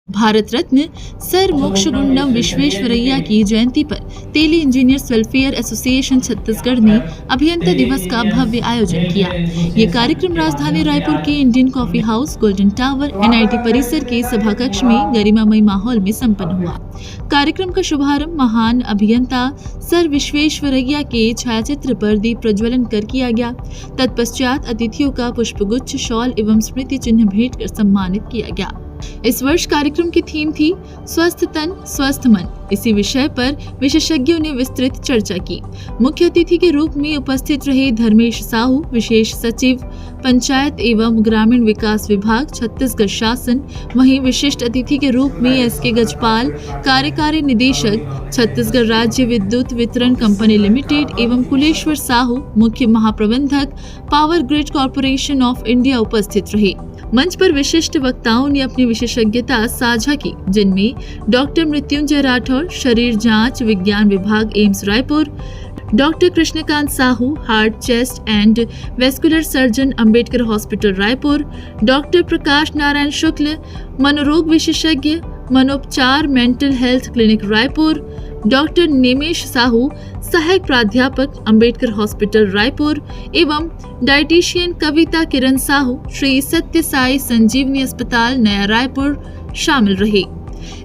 Bharat Ratna sir Mokshagundam Visvesvaraya की जयंती पर तेली engineers welfare association Chhattisgarh ने अभियंता दिवस का भव्य आयोजन किया। ये कार्यक्रम राजधानी रायपुर के Indian coffee house, golden tower, NIT परिसर के सभा कक्ष में गरिमामयी माहौल में संपन्न हुआ। कार्यक्रम का शुभारंभ महान अभियंता सर विश्वेश्वरैया के छायाचित्र पर दीप प्रज्वलन कर किया गया। तत्पश्चात अतिथियों का पुष्पगुच्छ, शॉल एवं स्मृति चिन्ह भेंट कर सम्मानित किया गया। इस वर्ष कार्यक्रम की थीम थी स्वस्थ तन स्वस्थ मन। इसी विषय पर विशेषज्ञों ने विस्तृत चर्चा की। मुख्य अतिथि के रूप में उपस्थित रहे धर्मेश साहू, विशेष सचिव पंचायत एवं ग्रामीण विकास विभाग, छत्तीसगढ़ शासन। वहीं विशिष्ट अतिथि के रूप में एसके गजपाल, कार्यकारी निदेशक, छत्तीसगढ़ राज्य विद्युत वितरण कंपनी लिमिटेड एवं कुलेश्वर साहू, मुख्य महाप्रबंधक, power grid corporation of India उपस्थित रहे। मंच पर विशिष्ट वक्ताओं ने अपनी विशेषज्ञता साझा की, जिनमें डॉक्टर मृत्युंजय राठौर, शरीर जांच विज्ञान विभाग, AIIMS Raipur, doctor Krishnakant Sahu, heart, chest and vascular surgeon, Ambedkar hospital Raipur, doctor Prakash Narayan Shukla, मनोरोग विशेषज्ञ, मनोपचार, mental health clinic Raipur, doctor Nemesh Sahu, सहायक प्राध्यापक, अंबेडकर हॉस्पिटल रायपुर एवं डाइटिशियन कविता किरण साहू, श्री सत्य साई संजीवनी अस्पताल, नया रायपुर शामिल रहे।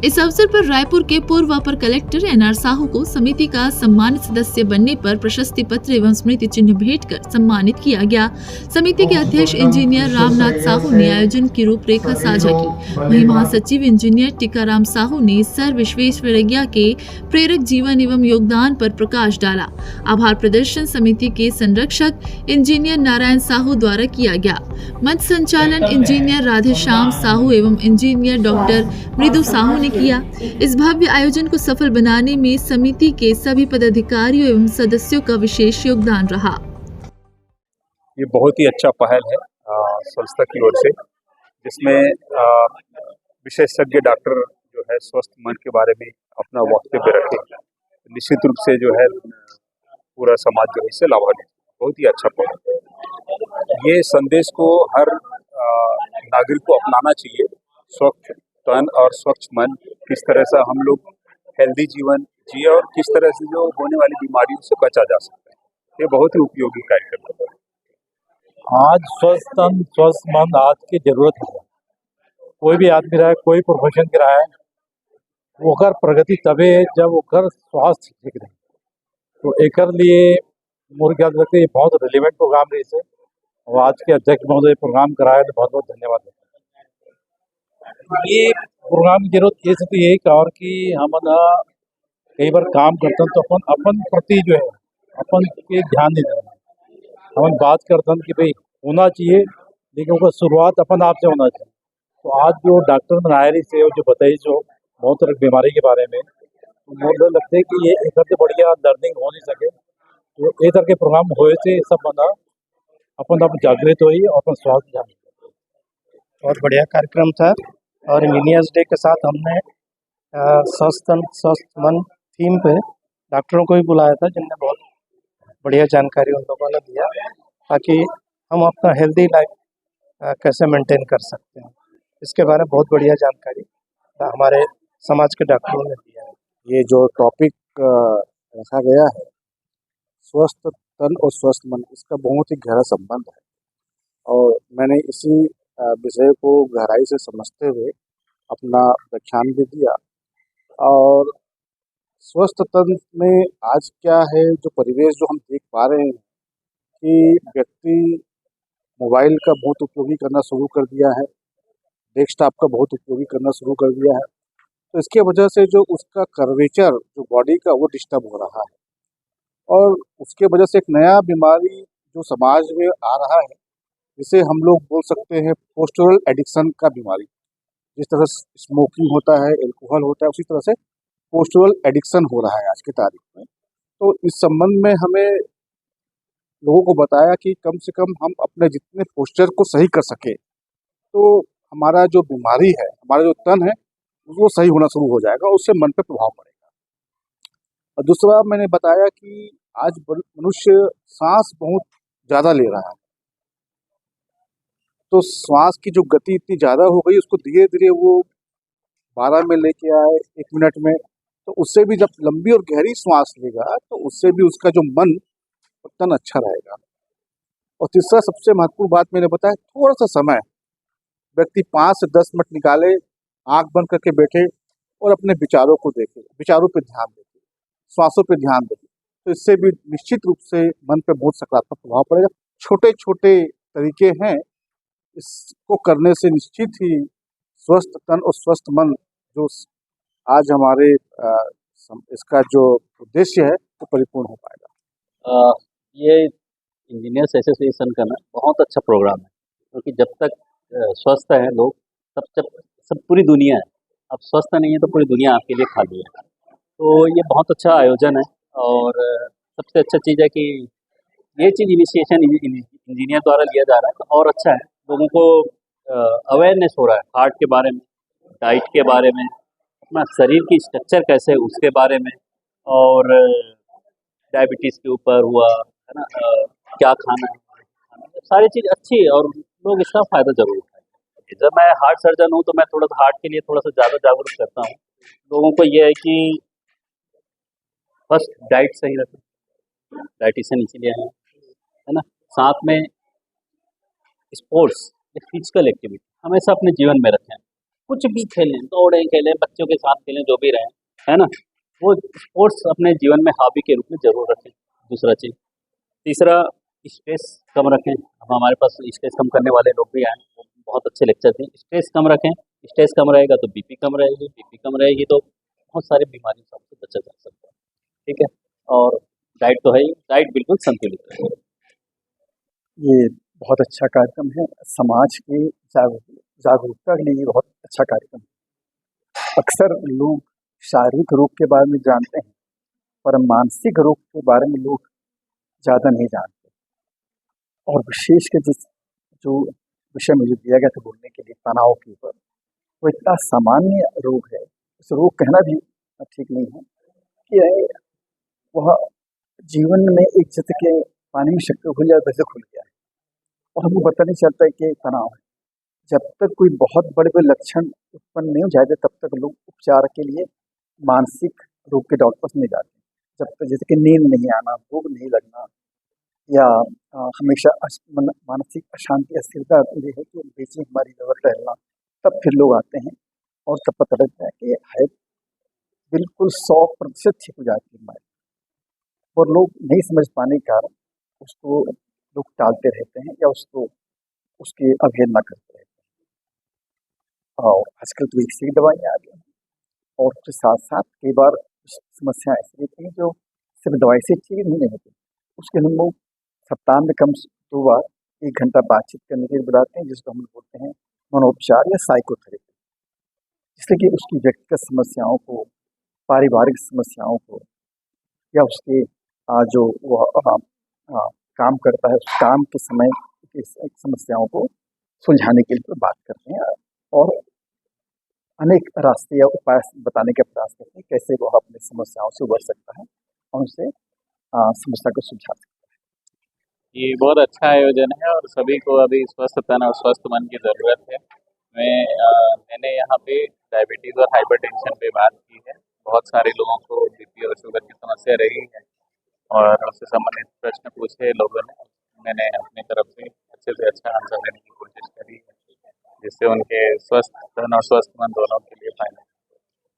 इस अवसर पर रायपुर के पूर्व अपर कलेक्टर एनआर साहू को समिति का सम्मानित सदस्य बनने पर प्रशस्ति पत्र एवं स्मृति चिन्ह भेंट कर सम्मानित किया गया। समिति के अध्यक्ष इंजीनियर रामनाथ साहू ने आयोजन की रूपरेखा साझा की। वहीं महासचिव इंजीनियर टीकाराम साहू ने सर विश्वेश्वरैया के प्रेरक जीवन एवं योगदान पर प्रकाश डाला। आभार प्रदर्शन समिति के संरक्षक इंजीनियर नारायण साहू द्वारा किया गया। मंच संचालन इंजीनियर राधेश्याम साहू एवं इंजीनियर डॉक्टर मृदु साहू ने किया। इस भव्य आयोजन को सफल बनाने में समिति के सभी पदाधिकारियों एवं सदस्यों का विशेष योगदान रहा। ये बहुत ही अच्छा पहल है संस्था की ओर से, जिसमें विशेषज्ञ डॉक्टर जो है स्वस्थ मन के बारे में अपना वक्तव्य रखे। निश्चित रूप से जो है पूरा समाज जो है इससे लाभान्वित। बहुत ही अच्छा पहल है। ये संदेश को हर नागरिक को अपनाना चाहिए। स्वच्छ तन और स्वच्छ मन, किस तरह से हम लोग हेल्दी जीवन जिए और किस तरह से जो होने वाली बीमारियों से बचा जा सकता है, ये बहुत ही उपयोगी कार्यक्रम है। आज स्वस्थ तन स्वस्थ मन आज की जरूरत है। कोई भी आदमी रहा है, कोई प्रोफेशन के रहा है, वो कर प्रगति तबे जब वो कर स्वास्थ्य ठीक रहे। तो एक लिए मोर ख्याल रखते ये बहुत रिलेवेंट प्रोग्राम रही है और आज के अध्यक्ष महोदय प्रोग्राम कराया तो बहुत बहुत धन्यवाद। ये प्रोग्राम की जरूरत ये तो यही और कि हम कई बार काम करते हैं तो अपन प्रति जो है अपन के ध्यान नहीं देना। हम बात करते हैं कि भाई होना चाहिए, लेकिन उसका शुरुआत अपन आप से होना चाहिए। तो आज जो डॉक्टर नायरी से जो बताई जो बहुत तरह की बीमारी के बारे में, तो मुझे लगता है कि ये एक से बढ़िया लर्निंग हो नहीं सके। तो ये तरह के प्रोग्राम हुए थे सब बना अपन जागृत हुई और अपन स्वास्थ्य जान। बहुत बढ़िया कार्यक्रम था और इंजीनियर्स डे के साथ हमने स्वस्थ तन स्वस्थ मन थीम पे डॉक्टरों को भी बुलाया था, जिनने बहुत बढ़िया जानकारी उन लोगों ने दिया ताकि हम अपना हेल्दी लाइफ कैसे मेंटेन कर सकते हैं। इसके बारे में बहुत बढ़िया जानकारी हमारे समाज के डॉक्टरों ने दिया है। ये जो टॉपिक रखा गया है स्वस्थ तन और स्वस्थ मन, इसका बहुत ही गहरा संबंध है और मैंने इसी विषय को गहराई से समझते हुए अपना व्याख्यान भी दिया। और स्वस्थ तन में आज क्या है, जो परिवेश जो हम देख पा रहे हैं कि व्यक्ति मोबाइल का बहुत उपयोगी करना शुरू कर दिया है, डेस्कटॉप का बहुत उपयोगी करना शुरू कर दिया है। तो इसके वजह से जो उसका कर्वेचर जो बॉडी का वो डिस्टर्ब हो रहा है और उसके वजह से एक नया बीमारी जो समाज में आ रहा है, जिसे हम लोग बोल सकते हैं पोस्चरल एडिक्शन का बीमारी। जिस तरह स्मोकिंग होता है, एल्कोहल होता है, उसी तरह से पोस्चरल एडिक्शन हो रहा है आज की तारीख में। तो इस संबंध में हमें लोगों को बताया कि कम से कम हम अपने जितने पोस्चर को सही कर सके तो हमारा जो बीमारी है, हमारा जो तन है, वो सही होना शुरू हो जाएगा, उससे मन पर प्रभाव पड़ेगा। और दूसरा मैंने बताया कि आज मनुष्य सांस बहुत ज़्यादा ले रहा है, तो श्वास की जो गति इतनी ज़्यादा हो गई, उसको धीरे धीरे वो 12 में लेके आए 1 मिनट में, तो उससे भी जब लंबी और गहरी सांस लेगा तो उससे भी उसका जो मन और तन अच्छा रहेगा। और तीसरा सबसे महत्वपूर्ण बात मैंने बताया, थोड़ा सा समय व्यक्ति 5 से 10 मिनट निकाले, आंख बंद करके बैठे और अपने विचारों को देखे, विचारों पे ध्यान देखे, श्वासों पे ध्यान देखे, तो इससे भी निश्चित रूप से मन पे बहुत सकारात्मक प्रभाव पड़ेगा। छोटे छोटे तरीके हैं, इसको करने से निश्चित ही स्वस्थ तन और स्वस्थ मन जो आज हमारे इसका जो उद्देश्य है वो परिपूर्ण हो पाएगा। ये इंजीनियर्स एसोसिएशन का ना बहुत अच्छा प्रोग्राम है, क्योंकि जब तक स्वस्थ हैं लोग तब जब सब पूरी दुनिया है, अब स्वस्थ नहीं है तो पूरी दुनिया आपके लिए खाली है। तो ये बहुत अच्छा आयोजन है और सबसे अच्छा चीज़ है कि ये चीज़ इनिशिएशन इंजीनियर द्वारा लिया जा रहा है, तो और अच्छा है। लोगों को अवेयरनेस हो रहा है हार्ट के बारे में, डाइट के बारे में, अपना शरीर की स्ट्रक्चर कैसे है उसके बारे में, और डायबिटीज़ के ऊपर हुआ है ना, क्या खाना है, सारी चीज़ अच्छी है और लोग इसका फ़ायदा ज़रूर उठाएंगे। जब मैं हार्ट सर्जन हूँ तो मैं थोड़ा सा हार्ट के लिए थोड़ा सा ज़्यादा जागरूक करता हूँ लोगों को। ये है कि फर्स्ट डाइट सही रखें, डाइटिशियन इसीलिए है ना। साथ में स्पोर्ट्स या फिजिकल एक्टिविटी हमेशा अपने जीवन में रखें। कुछ भी खेलें, दौड़ें खेलें, बच्चों के साथ खेलें, जो भी रहें, है ना, वो स्पोर्ट्स अपने जीवन में हॉबी के रूप में ज़रूर रखें। दूसरा चीज़, तीसरा स्ट्रेस कम रखें। अब हमारे पास स्ट्रेस कम करने वाले लोग भी आए, वो बहुत अच्छे लेक्चर थे। स्ट्रेस कम रखें, स्ट्रेस कम रहेगा तो बीपी कम रहेगी, बीपी कम रहेगी तो बहुत सारी बीमारियों से बचा जा सकता है। ठीक है, और डाइट तो है ही, डाइट बिल्कुल संतुलित रहे। ये बहुत अच्छा कार्यक्रम है, समाज की जागरूकता के लिए ये बहुत अच्छा कार्यक्रम है। अक्सर लोग शारीरिक रोग के बारे में जानते हैं, पर मानसिक रोग के बारे में लोग ज़्यादा नहीं जानते। और विशेष कर जो विषय मुझे दिया गया था बोलने के लिए, तनाव के ऊपर, वो इतना सामान्य रोग है, उस रोग कहना भी ठीक नहीं है कि वह जीवन में एक जैसे कि पानी में शक्कर घुल जाए वैसे खुल गया है और हमको पता नहीं चलता है कि तनाव है। जब तक कोई बहुत बड़े बड़े लक्षण उत्पन्न नहीं हो जाते तब तक लोग उपचार के लिए मानसिक रोग के डॉक्टर पास नहीं जाते। जब तक जैसे कि नींद नहीं आना, भूख नहीं लगना, या हमेशा मानसिक अशांति, अस्थिरता ये है कि बेचैनी हमारी जगह टहलना, तब फिर लोग आते हैं और तब पता लगता है कि है बिल्कुल 100% ठीक हो जाती है हमारी। और लोग नहीं समझ पाने के कारण उसको लोग टालते रहते हैं या उसकी अवहेलना करते रहते हैं। और आजकल तो एक से एक दवाइयाँ आ गई हैं और उसके साथ साथ कई बार समस्या ऐसी रहती है जो सिर्फ दवाई से ठीक नहीं होती, उसके हम लोग सप्ताह में कम से 2 बार 1 घंटा बातचीत करने के लिए बुलाते हैं, जिसको हम बोलते हैं मनोपचार या साइकोथेरेपी, जिससे कि उसकी व्यक्तिगत समस्याओं को, पारिवारिक समस्याओं को, या उसके जो वह काम करता है उस काम के समय की समस्याओं को सुलझाने के लिए बात करते हैं और अनेक रास्ते या उपाय बताने का प्रयास करते हैं कैसे वह अपनी समस्याओं से उबर सकता है और उनसे समस्या को सुलझा सकता है। ये बहुत अच्छा आयोजन है और सभी को अभी स्वस्थ तन और स्वस्थ मन की ज़रूरत है। मैंने यहाँ पे डायबिटीज़ और हाइपरटेंशन पे बात की है। बहुत सारे लोगों को बीपी और शुगर की समस्या रही है और उससे संबंधित प्रश्न पूछे लोगों ने। मैंने अपनी तरफ से अच्छे से अच्छा आंसर देने की कोशिश करी है, जिससे उनके स्वस्थ तन और स्वस्थ मन दोनों के लिए फायदा।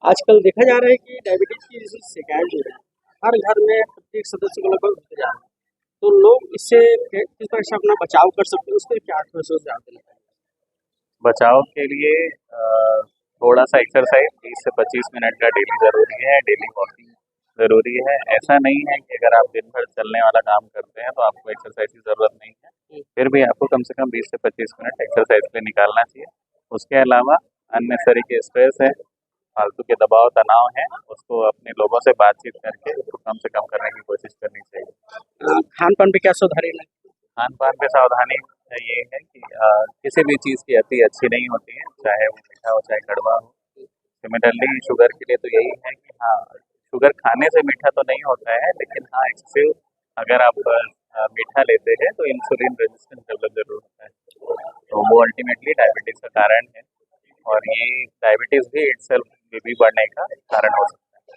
आजकल देखा जा रहा है कि डायबिटीज की जैसे शिकायत जो है हर घर में प्रत्येक सदस्य को लगभग होते जा रहा है, तो लोग इससे किस तरह से अपना बचाव कर सकते हैं, उसके क्या ध्यान देना चाहिए? बचाव के लिए थोड़ा सा एक्सरसाइज 20 से 25 मिनट का डेली ज़रूरी है। डेली वॉकिंग ज़रूरी है। ऐसा नहीं है कि अगर आप दिन भर चलने वाला काम करते हैं तो आपको एक्सरसाइज की ज़रूरत नहीं है, फिर भी आपको कम से कम 20 से 25 मिनट एक्सरसाइज पे निकालना चाहिए। उसके अलावा अन्य तरह के स्ट्रेस है, फालतू के दबाव तनाव है, उसको अपने लोगों से बातचीत करके उसको कम से कम करने की कोशिश करनी चाहिए। खान पान पे क्या सुधार है? खान पान पे सावधानी ये है कि किसी भी चीज़ की अति अच्छी नहीं होती है, चाहे वो मीठा हो चाहे कड़वा हो। सिमिलरली शुगर के लिए तो यही है कि हाँ, शुगर खाने से मीठा तो नहीं होता है, लेकिन हाँ एक्सेसिव अगर आप मीठा लेते हैं तो इंसुलिन रेजिस्टेंस डेवलप जरूर होता है, तो वो अल्टीमेटली डायबिटीज़ का कारण है। और ये डायबिटीज़ भी इटसेल्फ बीपी बढ़ने का कारण हो सकता है।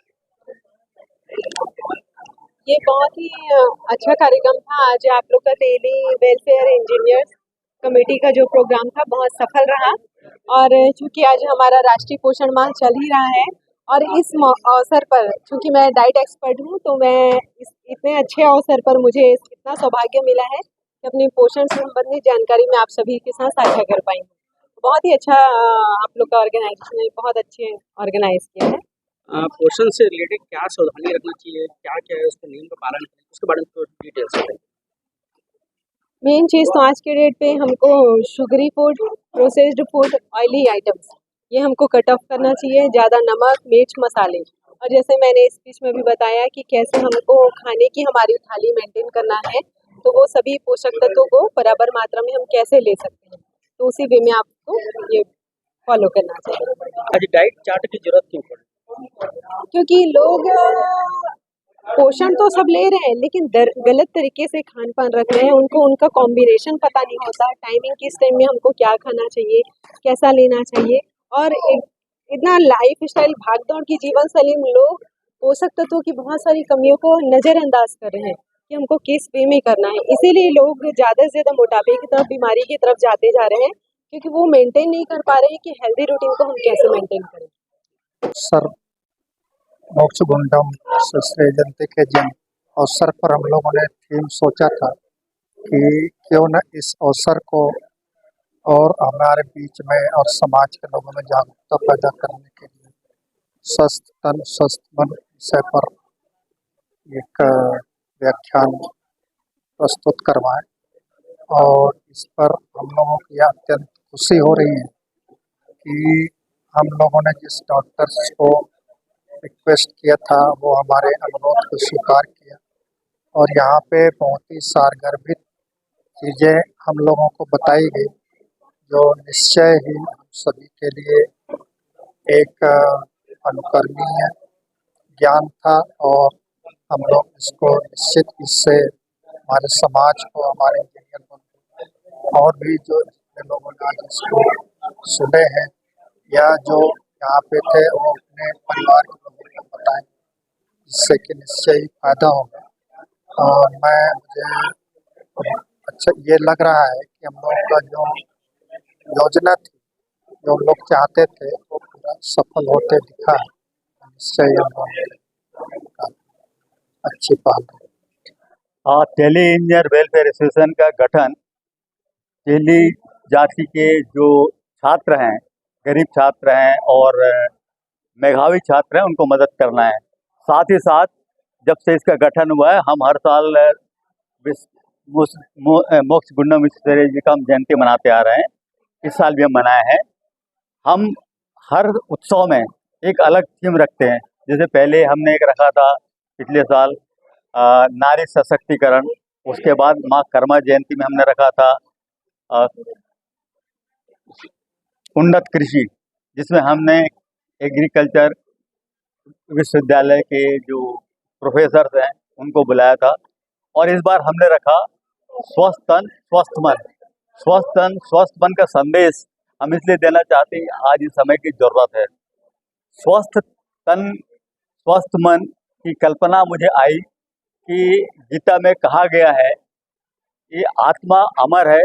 ये बहुत ही अच्छा कार्यक्रम था। आज आप लोग का टेली वेलफेयर इंजीनियर्स कमेटी का जो प्रोग्राम था बहुत सफल रहा। और चूंकि आज हमारा राष्ट्रीय पोषण माह चल ही रहा है और इस अवसर पर, चूंकि मैं डाइट एक्सपर्ट हूँ, तो मैं इतने अच्छे अवसर पर मुझे इतना सौभाग्य मिला है कि अपनी पोषण से संबंधित जानकारी मैं आप सभी के साथ साझा कर पाई हूँ। बहुत ही अच्छा आप लोग का ऑर्गेनाइजेशन है, बहुत अच्छे ऑर्गेनाइज किया है। पोषण से रिलेटेड क्या सावधानी रखना चाहिए, क्या क्या है उसके नियम का पालन करें, उसके बारे में थोड़ा डिटेल्स बताइए। मेन चीज़ तो आज के डेट पे हमको sugary food, processed food, oily items ये हमको कट ऑफ करना चाहिए। ज़्यादा नमक, मिर्च, मसाले, और जैसे मैंने स्पीच में भी बताया कि कैसे हमको खाने की हमारी थाली मेंटेन करना है, तो वो सभी पोषक तत्वों को बराबर मात्रा में हम कैसे ले सकते हैं, तो उसी वे में आपको ये फॉलो करना चाहिए। आज डाइट चार्ट की जरूरत क्यों पड़ी? क्योंकि लोग पोषण तो सब ले रहे हैं, लेकिन गलत तरीके से खान पान रख रहे हैं। उनको उनका कॉम्बिनेशन पता नहीं होता, टाइमिंग किस टाइम में हमको क्या खाना चाहिए, कैसा लेना चाहिए। और इतना लाइफ स्टाइल भागदौड़ की जीवन शैली में लोग पोषक तत्वों की बहुत सारी कमियों को नज़रअंदाज कर रहे हैं कि हमको किस वे में करना है। इसीलिए लोग ज़्यादा से ज़्यादा मोटापे की तरफ, बीमारी की तरफ जाते जा रहे हैं, क्योंकि वो मेंटेन नहीं कर पा रहे हैं कि हेल्दी रूटीन को हम कैसे मेंटेन करें। सर मोक्षगुंडम सृजन्ते के जन अवसर पर हम लोगों ने थीम सोचा था कि क्यों न इस अवसर को और हमारे बीच में और समाज के लोगों में जागरूकता पैदा करने के लिए स्वस्थ तन स्वस्थ मन विषय पर एक व्याख्यान प्रस्तुत करवाएं। और इस पर हम लोगों की अत्यंत खुशी हो रही है कि हम लोगों ने जिस डॉक्टर्स को रिक्वेस्ट किया था वो हमारे अनुरोध को स्वीकार किया, और यहाँ पे बहुत ही सारगर्भित चीज़ें हम लोगों को बताई गई, जो निश्चय ही हम सभी के लिए एक अनुकरणीय ज्ञान था। और हम लोग इसको निश्चित इससे हमारे समाज को, हमारे इंजीनियर बंधु और भी जो जितने लोगों ने आज इसको सुने हैं या जो यहाँ पे थे वो अपने परिवार के लोगों को बताएं, जिससे कि निश्चय ही फायदा होगा। और मुझे अच्छा ये लग रहा है कि हम लोगों का जो योजना थी, जो लोग चाहते थे, वो पूरा सफल होते दिखा है। निश्चय हम लोग अच्छी पहल। टेली इंजीनियर वेलफेयर एसोसिएशन का गठन टेली जाति के जो छात्र हैं, गरीब छात्र हैं और मेधावी छात्र हैं, उनको मदद करना है। साथ ही साथ जब से इसका गठन हुआ है, हम हर साल मोक्षगुंडम विश्वेश्वरैया जी का हम जयंती मनाते आ रहे हैं। इस साल भी हम मनाए हैं। हम हर उत्सव में एक अलग थीम रखते हैं। जैसे पहले हमने एक रखा था पिछले साल नारी सशक्तिकरण, उसके बाद माँ कर्मा जयंती में हमने रखा था उन्नत कृषि, जिसमें हमने एग्रीकल्चर विश्वविद्यालय के जो प्रोफेसर्स हैं उनको बुलाया था। और इस बार हमने रखा स्वस्थ तन स्वस्थ मन। स्वस्थ तन स्वस्थ मन का संदेश हम इसलिए देना चाहते हैं, आज इस समय की ज़रूरत है। स्वस्थ तन स्वस्थ मन की कल्पना मुझे आई कि गीता में कहा गया है कि आत्मा अमर है,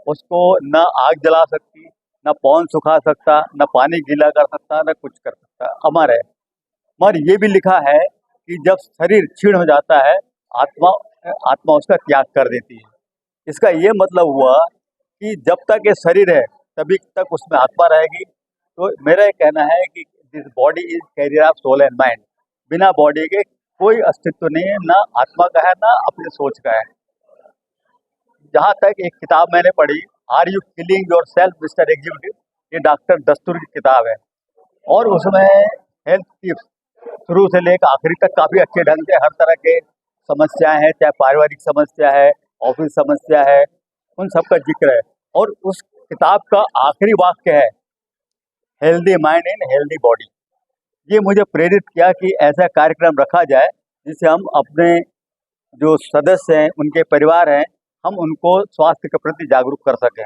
उसको न आग जला सकती, न पवन सुखा सकता, न पानी गीला कर सकता, न कुछ कर सकता, अमर है। मगर ये भी लिखा है कि जब शरीर क्षीण हो जाता है, आत्मा उसका त्याग कर देती है। इसका ये मतलब हुआ कि जब तक ये शरीर है तभी तक उसमें आत्मा रहेगी। तो मेरा ये कहना है कि this body is carrier of soul and mind. बिना बॉडी के कोई अस्तित्व नहीं है, ना आत्मा का है ना अपने सोच का है। जहाँ तक एक किताब मैंने पढ़ी, are you killing yourself mister executive, ये डॉक्टर दस्तूर की किताब है, और उसमें हेल्थ टिप्स शुरू से लेकर आखिरी तक काफ़ी अच्छे ढंग से हर तरह के समस्याएं हैं, चाहे पारिवारिक समस्या है, ऑफिस समस्या है, उन सब का जिक्र है। और उस किताब का आखिरी वाक्य है healthy mind in healthy body. ये मुझे प्रेरित किया कि ऐसा कार्यक्रम रखा जाए जिससे हम अपने जो सदस्य हैं, उनके परिवार हैं, हम उनको स्वास्थ्य के प्रति जागरूक कर सकें।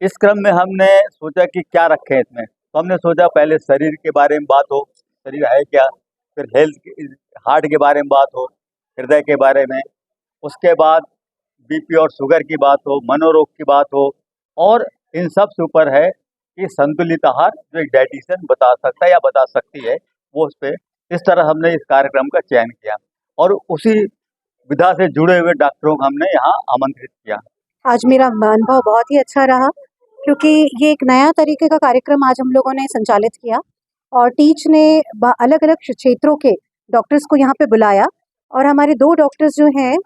इस क्रम में हमने सोचा कि क्या रखें इसमें, तो हमने सोचा पहले शरीर के बारे में बात हो, शरीर है क्या, फिर हार्ट के बारे में बात हो, हृदय के बारे में, उसके बाद बीपी और शुगर की बात हो, मनोरोग की बात हो, और इन सब से ऊपर है कि संतुलित आहार जो एक डाइटिशियन बता सकता है या बता सकती है, वो उस पर इस तरह हमने इस कार्यक्रम का चयन किया और उसी विधा से जुड़े हुए डॉक्टरों को हमने यहाँ आमंत्रित किया। आज मेरा अनुभव बहुत ही अच्छा रहा क्योंकि ये एक नया तरीके का कार्यक्रम आज हम लोगों ने संचालित किया और टीच ने अलग अलग क्षेत्रों के डॉक्टर्स को यहाँ पे बुलाया और हमारे 2 डॉक्टर्स जो हैं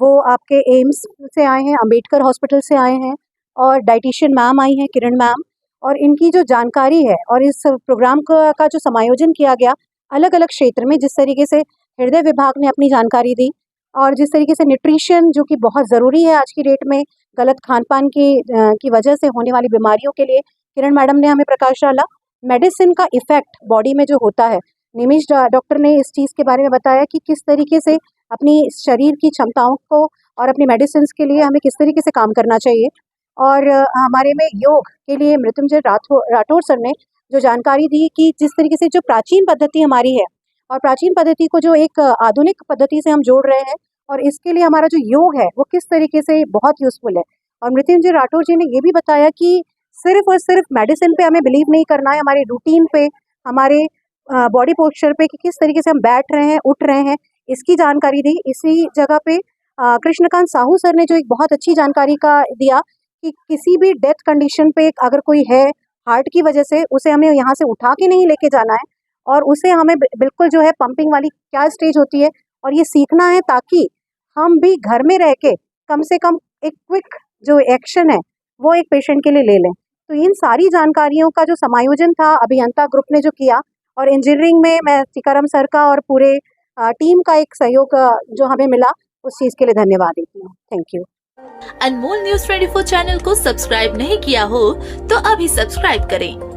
वो आपके एम्स से आए हैं, अंबेडकर हॉस्पिटल से आए हैं और डाइटिशियन मैम आई हैं, किरण मैम, और इनकी जो जानकारी है और इस प्रोग्राम का जो समायोजन किया गया अलग अलग क्षेत्र में, जिस तरीके से हृदय विभाग ने अपनी जानकारी दी और जिस तरीके से न्यूट्रिशन जो कि बहुत ज़रूरी है आज की डेट में गलत खान पान की वजह से होने वाली बीमारियों के लिए, किरण मैडम ने हमें प्रकाश डाला। मेडिसिन का इफ़ेक्ट बॉडी में जो होता है, निमिष डॉक्टर ने इस चीज़ के बारे में बताया कि किस तरीके से अपनी शरीर की क्षमताओं को और अपनी मेडिसिन के लिए हमें किस तरीके से काम करना चाहिए। और हमारे में योग के लिए मृत्युंजय राठौर सर ने जो जानकारी दी कि जिस तरीके से जो प्राचीन पद्धति हमारी है और प्राचीन पद्धति को जो एक आधुनिक पद्धति से हम जोड़ रहे हैं और इसके लिए हमारा जो योग है वो किस तरीके से बहुत यूज़फुल है। और मृत्युंजय राठौर जी ने ये भी बताया कि सिर्फ और सिर्फ मेडिसिन पे हमें बिलीव नहीं करना है, हमारे रूटीन पे, हमारे बॉडी पोस्चर पे कि किस तरीके से हम बैठ रहे हैं, उठ रहे हैं, इसकी जानकारी दी। इसी जगह पे कृष्णकांत साहू सर ने जो एक बहुत अच्छी जानकारी का दिया कि किसी भी डेथ कंडीशन पे अगर कोई है हार्ट की वजह से, उसे हमें यहाँ से उठा के नहीं लेके जाना है और उसे हमें बिल्कुल जो है पंपिंग वाली क्या स्टेज होती है और ये सीखना है ताकि हम भी घर में रह के कम से कम एक क्विक जो एक्शन है वो एक पेशेंट के लिए ले लें। तो इन सारी जानकारियों का जो समायोजन था अभियंता ग्रुप ने जो किया और इंजीनियरिंग में मैं टीकाराम सर का और पूरे टीम का एक सहयोग जो हमें मिला उस चीज़ के लिए धन्यवाद देती हूँ। Thank you. Anmol news 24 channel को सब्सक्राइब नहीं किया हो तो अभी सब्सक्राइब करें